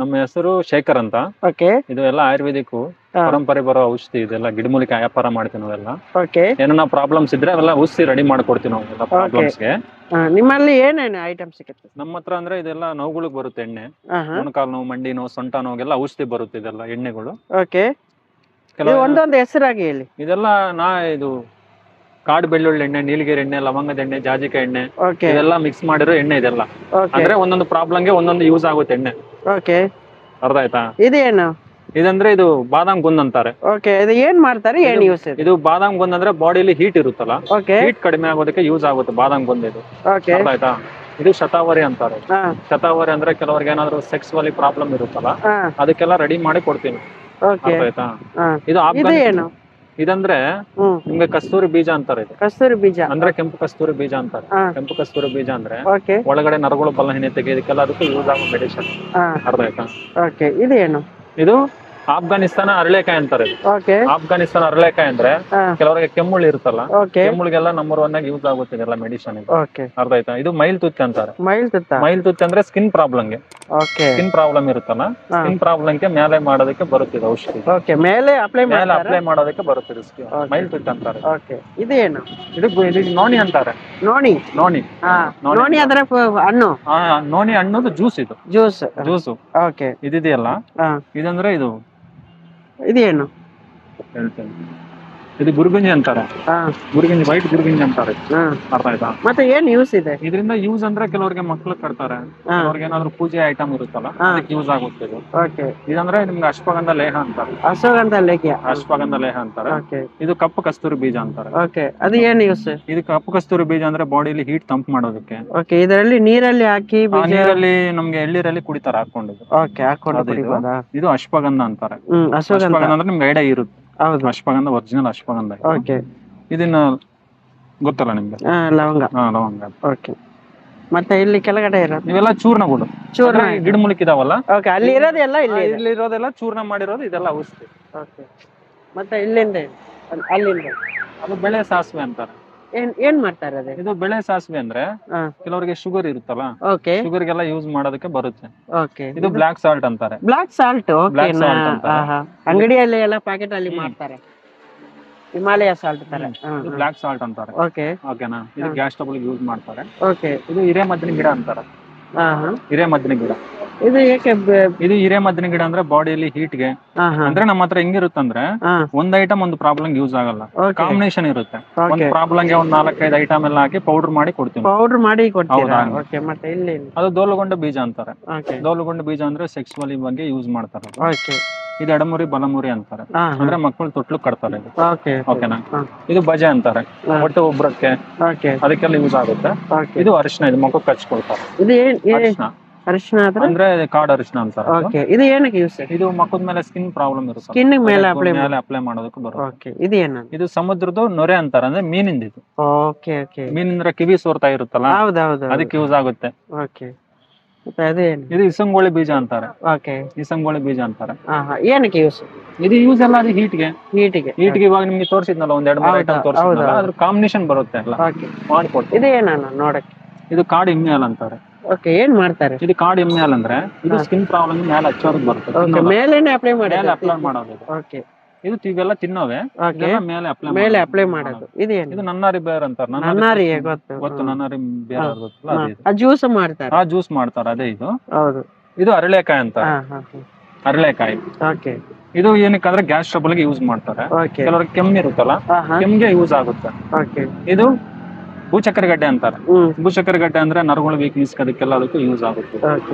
ನಮ್ಮ ಹೆಸರು ಶೇಖರ್ ಅಂತ. ಓಕೆ. ಇದು ಎಲ್ಲ ಆಯುರ್ವೇದಿಕ್ ಪರಂಪರೆ ಬರೋ ಔಷಧಿ. ಇದೆಲ್ಲ ಗಿಡಮೂಲಿಕೆ ವ್ಯಾಪಾರ ಮಾಡ್ತೀವಿ ನಾವೆಲ್ಲ. ಓಕೆ. ಏನಾರ ಪ್ರಾಬ್ಲಮ್ಸ್ ಇದ್ರೆ ಅವೆಲ್ಲ ಔಷಧಿ ರೆಡಿ ಮಾಡ್ಕೊಡ್ತೀವಿ ನಾವು ಎಲ್ಲ ಪ್ರಾಬ್ಲಮ್ಸ್ಗೆ. ನಿಮ್ಮಲ್ಲಿ ಏನೇನು ಐಟಮ್ ಸಿಗುತ್ತೆ? ನಮ್ಮ ಹತ್ರ ಅಂದ್ರೆ ಇದೆಲ್ಲ ನೋವುಗಳಿಗೆ ಬರುತ್ತೆ ಎಣ್ಣೆ. ಮೊಣಕಾಲು ನೋವು, ಮಂಡಿ ನೋವು, ಸೊಂಟ ನೋವಿಗೆಲ್ಲ ಔಷಧಿ ಬರುತ್ತೆ ಇದೆಲ್ಲ ಎಣ್ಣೆಗಳು. ಓಕೆ. ಒಂದೊಂದು ಹೆಸರಾಗಿ ಹೇಳಿ. ಇದೆಲ್ಲ ಇದು ಕಾಡು ಬೆಳ್ಳುಳ್ಳಿ ಎಣ್ಣೆ, ನೀಲಗಿರಿ ಎಣ್ಣೆ, ಲವಂಗದ ಎಣ್ಣೆ, ಜಾಜಿಕಾಯಿ ಎಣ್ಣೆ, ಇದೆಲ್ಲ ಮಿಕ್ಸ್ ಮಾಡಿರೋ ಎಣ್ಣೆ ಇದೆಲ್ಲ. ಅಂದ್ರೆ ಒಂದೊಂದು ಪ್ರಾಬ್ಲಮ್ಗೆ ಒಂದೊಂದು ಯೂಸ್ ಆಗುತ್ತೆ ಎಣ್ಣೆ. ಓಕೆ. ಅರ್ಥ ಆಯ್ತಾ? ಇದೇನು? ಇದಂದ್ರೆ ಇದು ಬಾದಾಮ್ ಗುಂದ್ ಅಂತಾರೆ. ಓಕೆ. ಇದು ಏನ್ ಮಾಡ್ತಾರೆ, ಏನ್ ಯೂಸ್? ಇದು ಬಾದಾಮ್ ಗುಂದ್ ಅಂದ್ರೆ ಬಾಡಿಲಿ ಹೀಟ್ ಇರುತ್ತಲ್ಲ, ಓಕೆ, ಹೀಟ್ ಕಡಿಮೆ ಆಗೋದಕ್ಕೆ ಯೂಸ್ ಆಗುತ್ತೆ ಬಾದಾಮ್ ಗುಂದ್ ಇದು. ಓಕೆ. ಅರ್ಥ ಆಯ್ತಾ? ಇದು ಶತಾವರಿ ಅಂತಾರೆ. ಶತಾವರಿ ಅಂದ್ರೆ ಕೆಲವರಿಗೆ ಏನಾದ್ರು ಸೆಕ್ಸುವಲಿ ಪ್ರಾಬ್ಲಮ್ ಇರುತ್ತಲ್ಲ, ಅದಕ್ಕೆಲ್ಲ ರೆಡಿ ಮಾಡಿ ಕೊಡ್ತೀನಿ. ಓಕೆ. ಅರ್ಥ ಆಯ್ತಾ? ಇದು ಏನು? ಇದಂದ್ರೆ ನಿಮ್ಗೆ ಕಸ್ತೂರಿ ಬೀಜ ಅಂತಾರೆ. ಇದು ಕಸ್ತೂರಿ ಬೀಜ ಅಂದ್ರೆ ಕೆಂಪು ಕಸ್ತೂರಿ ಬೀಜ ಅಂತಾರೆ. ಕೆಂಪು ಕಸ್ತೂರಿ ಬೀಜ ಅಂದ್ರೆ ಓಕೆ, ಒಳಗಡೆ ನರಗಳು ಬಲಹೀನತೆ ತೆಗೆಯೋದಕ್ಕೆಲ್ಲ ಅದಕ್ಕೆ ಯೂಸ್ ಆಗೋ ಮೆಡಿಸಿನ್. ಅರ್ಥ ಆಯ್ತಾ? ಓಕೆ. ಇದೇನು? ಇದು ಆಫ್ಘಾನಿಸ್ತಾನ ಅರಳೆಕಾಯಿ ಅಂತಾರೆ. ಓಕೆ. ಆಫ್ಘಾನಿಸ್ತಾನ ಅರಳೆಕಾಯಿ ಅಂದ್ರೆ ಕೆಲವರಿಗೆ ಕೆಮ್ಮುಳು ಇರುತ್ತಲ್ಲ, ಓಕೆ, ಕೆಮ್ಮುಳಿಗೆಲ್ಲ ನಂಬರ್ ಒನ್ ಆಗಿ ಯೂಸ್ ಆಗುತ್ತೆ ಇದೆಲ್ಲ ಮೆಡಿಸಿನ್. ಓಕೆ. ಅರ್ಥ ಆಯ್ತಾ? ಇದು ಮೈಲ್ ತುತ್ತಿ ಅಂತಾರೆ. ಮೈಲ್ ತುತ್ತ? ಮೈಲ್ ತುತ್ತಿ ಅಂದ್ರೆ ಸ್ಕಿನ್ ಪ್ರಾಬ್ಲಮ್ಗೆ. ಓಕೆ. ಸ್ಕಿನ್ ಪ್ರಾಬ್ಲಮ್ ಇರುತ್ತಲ್ಲ, ಸ್ಕಿನ್ ಪ್ರಾಬ್ಲಮ್ಗೆ ಮೇಲೆ ಮಾಡೋದಕ್ಕೆ ಬರುತ್ತೆ ಔಷಧಿ. ಓಕೆ. ಮೇಲೆ ಅಪ್ಲೈ ಮಾಡೋದಕ್ಕೆ ಬರುತ್ತೆ ಮೈಲ್ ತುತ್ತಿ ಅಂತಾರೆ. ಓಕೆ. ಇದೇನು? ಇದು ನೋಣಿ ಅಂತಾರೆ. ನೋಣಿ? ನೋಣಿ. ನೋಣಿ ಅಂದ್ರೆ ಹಣ್ಣು? ನೋಣಿ ಹಣ್ಣುದು ಜ್ಯೂಸ್. ಇದು ಜ್ಯೂಸು. ಓಕೆ. ಇದೆಯಲ್ಲ, ಇದಂದ್ರೆ ಇದೇನು? ಹೇಳ್ತೇನೆ. ಇದು ಗುರುಗುಂಜಿ ಅಂತಾರೆ. ಗುರುಗುಂಜಿ, ವೈಟ್ ಗುರುಗುಂಜಿ ಅಂತಾರೆ. ಅರ್ಥ ಆಯ್ತಾ? ಮತ್ತೆ ಏನ್ ಯೂಸ್ ಇದೆ ಇದರಿಂದ? ಯೂಸ್ ಅಂದ್ರೆ ಕೆಲವರಿಗೆ ಮಕ್ಳು ಕಟ್ತಾರೆ, ಕೆಲವರಿಗೆ ಏನಾದ್ರು ಪೂಜೆ ಐಟಮ್ ಇರುತ್ತಲ್ಲ ಅದಕ್ಕೆ ಯೂಸ್ ಆಗುತ್ತೆ ಇದು. ಓಕೆ. ಇದಂದ್ರೆ ನಿಮ್ಗೆ ಅಶ್ವಗಂಧ ಲೇಹ ಅಂತಾರೆ. ಅಶ್ವಗಂಧ ಲೇಹ? ಅಶ್ವಗಂಧ ಲೇಹ ಅಂತಾರೆ. ಇದು ಕಪ್ಪು ಕಸ್ತೂರಿ ಬೀಜ ಅಂತಾರೆ. ಓಕೆ. ಅದು ಏನ್ ಯೂಸ್? ಇದು ಕಪ್ಪು ಕಸ್ತೂರಿ ಬೀಜ ಅಂದ್ರೆ ಬಾಡಿಲಿ ಹೀಟ್ ತಂಪು ಮಾಡೋದಕ್ಕೆ. ಓಕೆ. ಇದರಲ್ಲಿ ನೀರಲ್ಲಿ ಹಾಕಿ, ನೀರಲ್ಲಿ ನಮ್ಗೆ ಎಳ್ಳಿರಲ್ಲಿ ಕುಡಿತಾರೆ ಹಾಕೊಂಡು. ಓಕೆ, ಹಾಕೊಂಡು. ಇದು ಅಶ್ವಗಂಧ ಅಂತಾರೆ. ಅಶ್ವಗಂಧ ಅಂದ್ರೆ ನಿಮ್ಗೆ ಐಡಿಯಾ ಇರುತ್ತೆ. ಹೌದು, ಅಶ್ವಗಂಧ ಒರಿಜಿನಲ್ ಅಶ್ವಗಂಧ. ಓಕೆ. ಇದನ್ನ ಗೊತ್ತಲ್ಲ ನಿಮ್ಗೆ? ಲವಂಗ. ಲವಂಗ. ಓಕೆ. ಮತ್ತೆ ಇಲ್ಲಿ ಕೆಳಗಡೆ ಇರೋದು ಇವೆಲ್ಲ ಚೂರ್ಣಗಳು. ಗಿಡಮೂಲಿಕೆ ಇದಾವಲ್ಲ, ಓಕೆ, ಅಲ್ಲಿ ಇರೋದೆಲ್ಲ ಇಲ್ಲಿ ಇರೋದೆಲ್ಲ ಚೂರ್ಣ ಮಾಡಿರೋದು ಇದೆಲ್ಲ ಔಷಧಿ. ಓಕೆ. ಮತ್ತೆ ಇಲ್ಲಿಂದ ಅಲ್ಲಿಂದ ಅದು ಬೆಳೆ ಸಾಸಿವೆ ಅಂತಾರೆ. ಏನ್ ಮಾಡ್ತಾರೆ ಅದೇ? ಇದು ಬೆಳೆ ಸಾಸಿವೆ ಅಂದ್ರೆ ಕೆಲವರಿಗೆ ಶುಗರ್ ಇರುತ್ತಲ್ಲ, ಓಕೆ, ಶುಗರ್ಗೆಲ್ಲ ಯೂಸ್ ಮಾಡೋದಕ್ಕೆ ಬರುತ್ತೆ. ಓಕೆ. ಇದು ಬ್ಲಾಕ್ ಸಾಲ್ಟ್ ಅಂತಾರೆ. Black salt? ಅಂಗಡಿಯಲ್ಲಿ ಎಲ್ಲ ಪ್ಯಾಕೆಟ್ ಅಲ್ಲಿ ಮಾಡ್ತಾರೆ, ಹಿಮಾಲಯ ಸಾಲ್ಟ್ ತರ. ಇದು ಬ್ಲಾಕ್ ಸಾಲ್ಟ್ ಅಂತಾರೆ. ಓಕೆ, ಓಕೆನಾ? ಇದು ಗ್ಯಾಸ್ ಟ್ರಬಲ್ ಯೂಸ್ ಮಾಡ್ತಾರೆ. ಓಕೆ. ಇದು ಹಿರೇಮದ್ದಿನ ಗಿಡ ಅಂತಾರೆ. ಹಿರೇಮದ್ದಿನ ಗಿಡ ಇದು ಏಕೆ? ಇದು ಹಿರೇಮದ್ದಿನ ಗಿಡ ಅಂದ್ರೆ ಬಾಡಿಯಲ್ಲಿ ಹೀಟ್ಗೆ. ಅಂದ್ರೆ ನಮ್ಮ ಹತ್ರ ಹೆಂಗಿರುತ್ತಂದ್ರೆ ಒಂದ್ ಐಟಮ್ ಒಂದು ಪ್ರಾಬ್ಲಮ್ ಯೂಸ್ ಆಗಲ್ಲ, ಕಾಂಬಿನೇಷನ್ ಇರುತ್ತೆ. ಒಂದ್ ಪ್ರಾಬ್ಲಮ್ಗೆ ಒಂದ್ 4-5 ಐಟಮ್ ಎಲ್ಲ ಹಾಕಿ ಪೌಡರ್ ಮಾಡಿ ಕೊಡ್ತೀವಿ. ಪೌಡರ್ ಮಾಡಿ ಕೊಡ್ತೀರಾ? ಓಕೆ. ಮತ್ತೆ ಇಲ್ಲಿ ಅದು ದೋಲುಗೊಂಡ ಬೀಜ ಅಂತಾರೆ. ದೋಲುಗೊಂಡ ಬೀಜ ಅಂದ್ರೆ ಸೆಕ್ಸುವಲಿ ಬಗ್ಗೆ ಯೂಸ್ ಮಾಡ್ತಾರೆ. ಓಕೆ. ಇದು ಎಡಮುರಿ ಬಲಮುರಿ ಅಂತಾರೆ. ಅಂದ್ರೆ ಮಕ್ಕಳು ತೊಟ್ಲು ಕಟ್ತಾರೆ. ಓಕೆನಾ? ಇದು ಬಜೆ ಅಂತಾರೆ. ಹೊಟ್ಟೆ ಉಬ್ರಕ್ಕೆ ಅದಕ್ಕೆಲ್ಲ ಯೂಸ್ ಆಗುತ್ತೆ. ಇದು ಅರಿಶಿನ. ಇದು ಮಕ್ಕಳು ಹಚ್ಕೊಳ್ತಾರೆ. ಅರಿಶಿನ ಅಂದ್ರೆ ಕಾಡು ಅರಿಶಿನ ಅಂತಾರೆ. ಓಕೆ. ಇದು ಏನಕ್ಕೆ ಯೂಸ್? ಇದು ಮಕ್ಕದ ಮೇಲೆ ಸ್ಕಿನ್ ಪ್ರಾಬ್ಲಮ್ ಇರುತ್ತೆ, ಸ್ಕಿನ್ ಮೇಲೆ ಅಪ್ಲೈ ಮಾಡೋದಕ್ಕೆ ಬರುತ್ತೆ. ಓಕೆ. ಇದು ಏನು? ಇದು ಸಮುದ್ರದ ನೊರೆ ಅಂತಾರೆ. ಅಂದ್ರೆ ಮೀನಿಂದ ಇದು. Okay, okay. ಮೀನಿಂದ್ರ ಕಿವಿ ಸೋರ್ತಾ ಇರುತ್ತಲ್ಲ, ಹೌದೌದು, ಅದಕ್ಕೆ ಯೂಸ್ ಆಗುತ್ತೆ. ಓಕೆ. ಅದೇನು? ಇದು ಇಸಂಗೋಳಿ ಬೀಜ ಅಂತಾರೆ. ಓಕೆ. ಇಸಂಗೋಳಿ ಬೀಜ ಅಂತಾರೆ. ಏನಕ್ಕೆ ಯೂಸ್? ಇದು ಯೂಸ್ ಎಲ್ಲ ಅದು ಹೀಟ್ಗೆ. ಹೀಟಿಗೆ ಇವಾಗ ನಿಮ್ಗೆ ತೋರಿಸಿದ್ನಲ್ಲ, ಒಂದ್ 2-3 ಐಟಮ್ ತೋರಿಸಿದ್ನಲ್ಲ, ಅದ್ರ ಕಾಂಬಿನೇಷನ್ ಬರುತ್ತೆ ಎಲ್ಲ ಮಾಡ್ಕೊಡ್ತೀವಿ. ಇದು ಏನ ನೋಡಕ್ಕೆ? ಇದು ಕಾಡು ಎಮ್ಮೆ ಹಾಲು ಅಂತಾರೆ. ಓಕೆ. ಏನ್ ಮಾಡ್ತಾರೆ? ಇದು ಕಾಡು ಎಮ್ಮೆ ಹಾಲು ಅಂದ್ರೆ ಇದು ಸ್ಕಿನ್ ಪ್ರಾಬ್ಲಮ್ ಮೇಲೆ ಹಚ್ಚೋದಕ್ಕೆ ಬರುತ್ತೆ. ಮೇಲೇನೆ ಅಪ್ಲೈ ಮಾಡೋದು. ಓಕೆ. ಇದು ಇವೆಲ್ಲ ತಿನ್ನೋವೆ, ಮೇಲೆ ಅಪ್ಲೈ ಮಾಡೋದು. ಇದೇನು? ಇದು ನನ್ನಾರಿ ಬೇರ್ ಅಂತಾರೆ. ನನ್ನಾರಿ ಗೊತ್ತು, ನನ್ನಾರಿ ಬೇರ್ ಗೊತ್ತಲ್ಲ, ಜ್ಯೂಸ್ ಮಾಡ್ತಾರೆ. ಜ್ಯೂಸ್ ಮಾಡ್ತಾರೆ, ಅದೇ ಇದು. ಹೌದು. ಇದು ಅರಳೆಕಾಯಿ ಅಂತ. ಅರಳೆಕಾಯಿ. ಓಕೆ. ಇದು ಏನಕ್ಕಂದ್ರೆ ಗ್ಯಾಸ್ ಟ್ರಬಲ್ ಗೆ ಯೂಸ್ ಮಾಡ್ತಾರೆ. ಕೆಲವರಿಗೆ ಕೆಮ್ಮು ಇರುತ್ತಲ್ಲ, ಕೆಮ್ಮಿಗೆ ಯೂಸ್ ಆಗುತ್ತೆ. ಓಕೆ. ಇದು ಭೂಚಕ್ರ ಗಡ್ಡೆ ಅಂತಾರೆ. ಭೂಚಕ್ರ ಗಡ್ಡೆ ಅಂದ್ರೆ ನರಗಳ ವೀಕ್ನೆಸ್ ಅದಕ್ಕೆಲ್ಲ ಅದಕ್ಕೂ ಯೂಸ್ ಆಗುತ್ತೆ.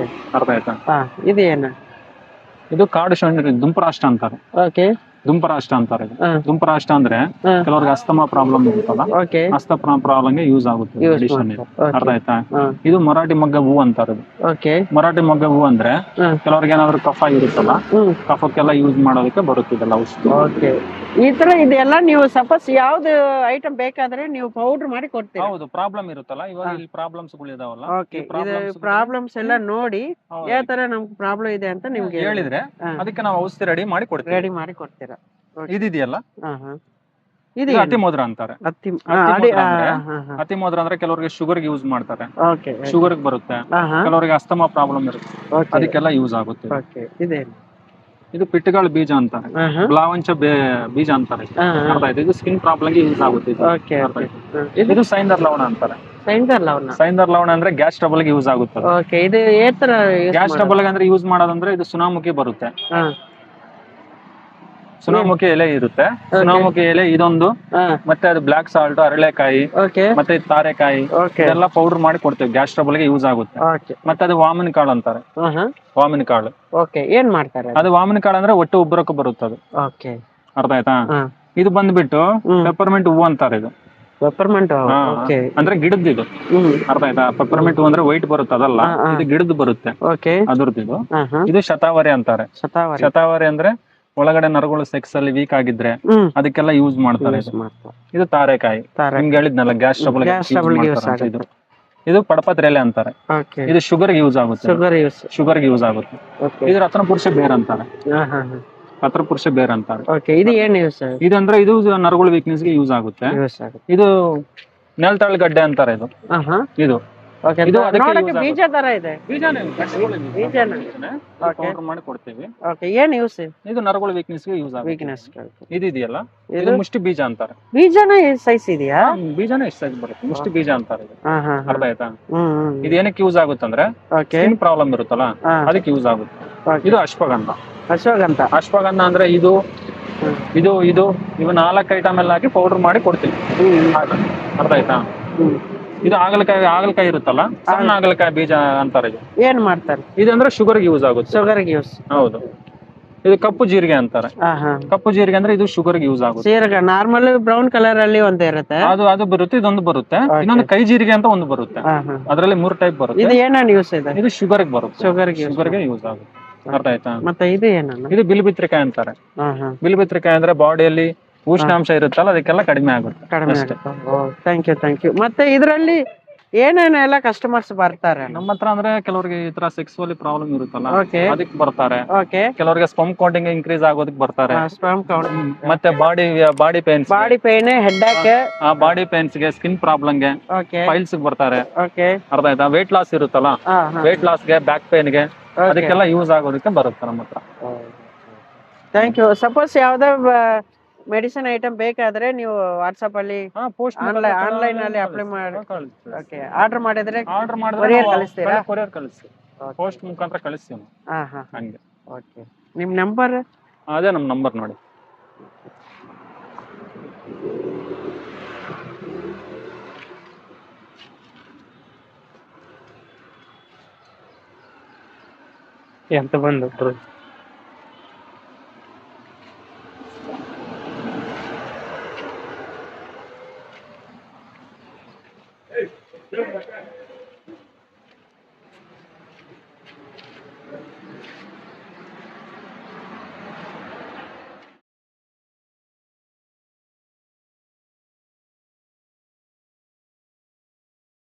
ಅರ್ಥ ಆಯ್ತಾ? ಇದೇನು? ಇದು ಕಾಡು ಶೌಂಡ್ಯ ದುಂಪರಾಷ್ಟ್ರ ಅಂತಾರೆ. ಓಕೆ. ದುಂಪರಾಷ್ಟ್ರ ಅಂತಾರೆ. ದುಂಪರಾಷ್ಟ್ರ ಅಂದ್ರೆ ಕೆಲವ್ರಿಗೆ ಅಸ್ತಮಾ ಪ್ರಾಬ್ಲಮ್ ಇರುತ್ತಲ್ಲ, ಅಸ್ತಮಾ ಪ್ರಾಬ್ಲಮ್ಗೆ ಯೂಸ್ ಆಗುತ್ತೆ ಮೆಡಿಸಿನ್. ಅರ್ಥ ಆಯ್ತಾ? ಇದು ಮರಾಠಿ ಮೊಗ್ಗ ಹೂ ಅಂತಾರೆ. ಮರಾಠಿ ಮೊಗ್ಗ ಹೂ ಅಂದ್ರೆ ಕೆಲವ್ರಿಗೆ ಏನಾದ್ರು ಕಫ ಇರುತ್ತಲ್ಲ, ಕಫಕ್ಕೆಲ್ಲ ಯೂಸ್ ಮಾಡೋದಕ್ಕೆ ಬರುತ್ತಿದೆಲ್ಲ ಔಷಧಿ. ಓಕೆ. ಈ ತರ ಇದೆಲ್ಲ ನೀವು ಸಪೋಸ್ ಯಾವ್ದು ಐಟಮ್ ಬೇಕಾದ್ರೆ ನೀವು ಪೌಡರ್ ಮಾಡಿ ಕೊಡ್ತೀರಾ? ಹೌದು. ಪ್ರಾಬ್ಲಮ್ ಇರುತ್ತಲ್ಲ, ಇವಾಗ ಇಲ್ಲಿ ಪ್ರಾಬ್ಲಮ್ಸ್ ಗಳಿದಾವಲ್ಲ, ಪ್ರಾಬ್ಲಮ್ಸ್ ಎಲ್ಲ ನೋಡಿ ಯಾವ ತರ ನಮ್ಗೆ ಪ್ರಾಬ್ಲಮ್ ಇದೆ ಅಂತ ನಿಮ್ಗೆ ಹೇಳಿದ್ರೆ ಅದಕ್ಕೆ ನಾವು ಔಷಧಿ ರೆಡಿ ಮಾಡಿ ಕೊಡ್ತೀವಿ. ರೆಡಿ ಮಾಡಿ ಕೊಡ್ತೀರಾ? ಇದಿದೆಯಲ್ಲ, ಇದು ಇದು ಅತಿ ಮಧುರ ಅಂತಾರೆ. ಅತಿ ಅತಿ ಮಧುರ ಅಂದ್ರೆ ಕೆಲವರಿಗೆ ಶುಗರ್ ಯೂಸ್ ಮಾಡ್ತಾರೆ, ಓಕೆ ಶುಗರ್ ಬರುತ್ತೆ, ಕೆಲವರಿಗೆ ಅಸ್ತಮಾ ಪ್ರಾಬ್ಲಮ್ ಇರುತ್ತೆ, ಅದಕ್ಕೆಲ್ಲ ಯೂಸ್ ಆಗುತ್ತೆ. ಇದೇನು ಇದು ಪಿಟ್ಟುಗಳ ಬೀಜ ಅಂತಾರೆ, ಬ್ಲಾವಂಚ ಬೀಜ ಅಂತಾರೆ. ಅರ್ಥ ಆಯ್ತು? ಇದು ಸ್ಕಿನ್ ಪ್ರಾಬ್ಲಮ್ ಯೂಸ್ ಆಗುತ್ತೆ. ಇದು ಸೈಂದರ್ ಲವಣ ಅಂತಾರೆ. ಸೈಂದರ್ ಲವಣ ಅಂದ್ರೆ ಗ್ಯಾಸ್ ಟ್ರಬಲ್ ಗೆ ಯೂಸ್ ಆಗುತ್ತೆ. ಇದು ಗ್ಯಾಸ್ ಟ್ರಬಲ್ ಅಂದ್ರೆ ಯೂಸ್ ಮಾಡೋದಂದ್ರೆ ಇದು ಸುನಾಮುಖಿ ಬರುತ್ತೆ. ಸುನಾಮುಖಿ ಎಲೆ ಇರುತ್ತೆ, ಸುನಾಮುಖಿ ಎಲೆ ಇದೊಂದು, ಮತ್ತೆ ಅದು ಬ್ಲಾಕ್ ಸಾಲ್ಟ್, ಅರಳೆಕಾಯಿ, ಮತ್ತೆ ತಾರೆಕಾಯಿ ಇದೆಲ್ಲ ಪೌಡರ್ ಮಾಡಿ ಕೊಡ್ತೇವೆ. ಗ್ಯಾಸ್ ಟ್ರಬಲ್ ಗೆ ಯೂಸ್ ಆಗುತ್ತೆ. ಮತ್ತೆ ಅದು ವಾಮನ ಕಾಳು ಅಂತಾರೆ. ವಾಮನ ಕಾಳು ಏನ್ ಮಾಡ್ತಾರೆ? ಅದು ವಾಮನ ಕಾಳು ಅಂದ್ರೆ ಹೊಟ್ಟೆ ಉಬ್ಬರಕ್ಕೆ ಬರುತ್ತೆ ಅದು. ಅರ್ಥ ಆಯ್ತಾ? ಇದು ಬಂದ್ಬಿಟ್ಟು ಪೆಪ್ಪರ್ಮೆಂಟ್ ಹೂವು ಅಂತಾರೆ. ಇದು ಪೆಪ್ಪರ್ಮೆಂಟ್ ಅಂದ್ರೆ ಗಿಡದ್ದು ಇದು. ಅರ್ಥ ಆಯ್ತಾ? ಪೆಪ್ಪರ್ಮೆಂಟ್ ಹೂ ಅಂದ್ರೆ ವೈಟ್ ಬರುತ್ತೆ, ಅದಲ್ಲ, ಇದು ಗಿಡದ್ದು ಬರುತ್ತೆ ಅದ್ರದ್ದು. ಇದು ಶತಾವರಿ ಅಂತಾರೆ. ಶತಾವರಿ ಅಂದ್ರೆ ಒಳಗಡೆ ನರಗಳು ಸೆಕ್ಸ್ ಅಲ್ಲಿ ವೀಕ್ ಆಗಿದ್ರೆ ಅದಕ್ಕೆಲ್ಲ ಯೂಸ್ ಮಾಡ್ತಾರೆ. ಇದು ತಾರೆಕಾಯಿ, ನಿಮ್ಗೆ ಹೇಳಿದ್ನಲ್ಲ ಗ್ಯಾಸ್ ಟ್ರಬಲ್. ಇದು ಪಡಪತ್ರೆ ಎಲೆ ಅಂತಾರೆ. ಇದು ಶುಗರ್ ಯೂಸ್ ಆಗುತ್ತೆ. ಶುಗರ್ ಯೂಸ್ ಆಗುತ್ತೆ. ಇದು ರತ್ನ ಪುರುಷ ಬೇರ್ ಅಂತಾರೆ. ರತ್ನ ಪುರುಷ ಬೇರ್ ಅಂತಾರೆ. ಇದು ಅಂದ್ರೆ ಇದು ನರಗಳು ವೀಕ್ನೆಸ್ ಗೆ ಯೂಸ್ ಆಗುತ್ತೆ. ಇದು ನೆಲ್ತಾಳ್ಗಡ್ಡೆ ಅಂತಾರೆ. ಇದು ಇದು ಇದು ಬೀಜ ತರ ಇದೆ. ಪೌಡರ್ ಮಾಡಿ ಕೊಡ್ತೇವೆ. ಏನ್ ಯೂಸ್? ಇದು ನರಗಳು ವೀಕ್ನೆಸ್ ಗೆ ಯೂಸ್ ಆಗುತ್ತೆ. ಇದು ಇದೆಯಲ್ಲ, ಇದು ಮುಷ್ಟಿ ಬೀಜ ಅಂತಾರೆ. ಬೀಜನ ಸೈಜ್ ಇದೆಯಾ? ಬೀಜನ ಎಷ್ಟು ಸೈಜ್ ಬರುತ್ತೆ, ಮುಷ್ಟಿ ಬೀಜ ಅಂತಾರೆ. ಅರ್ಥ ಆಯ್ತಾ? ಇದು ಏನಕ್ಕೆ ಯೂಸ್ ಆಗುತ್ತೆ ಅಂದ್ರೆ ಸ್ಕಿನ್ ಪ್ರಾಬ್ಲಮ್ ಇರುತ್ತಲ್ಲ ಅದಕ್ಕೆ ಯೂಸ್ ಆಗುತ್ತೆ. ಇದು ಅಶ್ವಗಂಧ. ಅಶ್ವಗಂಧ ಅಂದ್ರೆ ಇದು ಇದು ಇದು ಇವು 4 ಐಟಮ್ ಎಲ್ಲ ಹಾಕಿ ಪೌಡರ್ ಮಾಡಿ ಕೊಡ್ತೀವಿ. ಅರ್ಥ ಆಯ್ತಾ? ಇದು ಹಾಗಲಕಾಯಿ ಇರುತ್ತಲ್ಲ, ಸಣ್ಣ ಹಾಗಲಕಾಯಿ ಬೀಜ ಅಂತಾರೆ. ಇದು ಏನ್ ಮಾಡ್ತಾರೆ? ಇದು ಅಂದ್ರೆ ಶುಗರ್ ಯೂಸ್ ಆಗುತ್ತೆ. ಹೌದು. ಇದು ಕಪ್ಪು ಜೀರಿಗೆ ಅಂತಾರೆ. ಕಪ್ಪು ಜೀರಿಗೆ ಅಂದ್ರೆ ಇದು ಶುಗರ್ ಯೂಸ್ ಆಗುತ್ತೆ. ನಾರ್ಮಲ್ ಬ್ರೌನ್ ಕಲರ್ ಅಲ್ಲಿ ಒಂದು ಇರುತ್ತೆ, ಅದು ಬರುತ್ತೆ. ಇದೊಂದು ಬರುತ್ತೆ, ಇನ್ನೊಂದು ಕೈ ಜೀರಿಗೆ ಅಂತ ಒಂದು ಬರುತ್ತೆ. ಅದರಲ್ಲಿ 3 ಟೈಪ್ ಬರುತ್ತೆ. ಇದು ಶುಗರ್ ಬರುತ್ತೆ, ಶುಗರ್ ಗೆ ಯೂಸ್ ಆಗುತ್ತೆ. ಅರ್ಥ ಆಯ್ತಾ? ಮತ್ತೆ ಇದು ಏನನ್ನ? ಇದು ಬಿಲ್ಬಿತ್ರಿಕಾಯಿ ಅಂತಾರೆ. ಬಿಲ್ಬಿತ್ರಿಕಾಯಿ ಅಂದ್ರೆ ಬಾಡಿಯಲ್ಲಿ ಉಷ್ಣಾಂಶ ಇರುತ್ತಲ್ಲ ಅದಕ್ಕೆಲ್ಲ ಕಡಿಮೆ ಆಗುತ್ತೆ. Thank you. ಮತ್ತೆ ಇದರಲ್ಲಿ ಏನೇನೆಲ್ಲ ಕಸ್ಟಮರ್ಸ್ ಬರ್ತಾರೆ ನಮ್ಮ ಹತ್ರ? ಅಂದ್ರೆ ಕೆಲವರಿಗೆ ಈ ತರ ಸೆಕ್ಸುವಲಿ ಪ್ರಾಬ್ಲಮ್ ಇರುತ್ತಲ್ಲ ಅದಕ್ಕೆ ಬರ್ತಾರೆ. ಕೆಲವರಿಗೆ ಸ್ಪರ್ಮ್ ಕೌಂಟಿಂಗ್ ಇನ್ಕ್ರೀಸ್ ಆಗೋದಕ್ಕೆ ಬರ್ತಾರೆ. ಮತ್ತೆ body pain, headache, body pains ಗೆ, ಸ್ಕಿನ್ ಪ್ರಾಬ್ಲಮ್ ಗೆ, ಫೈಲ್ಸ್ ಬರ್ತಾರೆ. ಅರ್ಥ ಆಯ್ತಾ? ವೇಟ್ ಲಾಸ್ ಇರುತ್ತಲ್ಲ, ವೇಟ್ ಲಾಸ್ ಗೆ, ಬ್ಯಾಕ್ ಪೇನ್ ಗೆ, ಅದಕ್ಕೆಲ್ಲ ಯೂಸ್ ಆಗೋದಕ್ಕೆ ಬರುತ್ತೆ ನಮ್ಮ ಹತ್ರ. Thank you. ಸಪೋಸ್ ಯಾವ್ದೋ ಮೆಡಿಸಿನ್ ಐಟಮ್ ಬೇಕಾದ್ರೆ ನೀವು ವಾಟ್ಸ್ಆಪ್ ಅಲ್ಲಿ ಆನ್ಲೈನ್ ಅಲ್ಲಿ ಅಪ್ಲೈ ಮಾಡಿ ಆರ್ಡರ್ ಮಾಡಿದ್ರೆ ಕೊರಿಯರ್ ಕಳಿಸ್ತೀರಾ? ಕೊರಿಯರ್ ಕಳಿಸ್ತೀವಿ, ಪೋಸ್ಟ್ ಮುಖಾಂತರ ಕಳಿಸ್ತೀವಿ. ಹಂಗೆ. ನಿಮ್ ನಂಬರ್? ಅದೇ ನಮ್ಮ ನಂಬರ್ ನೋಡಿ. ಎಂತ ಬಂದು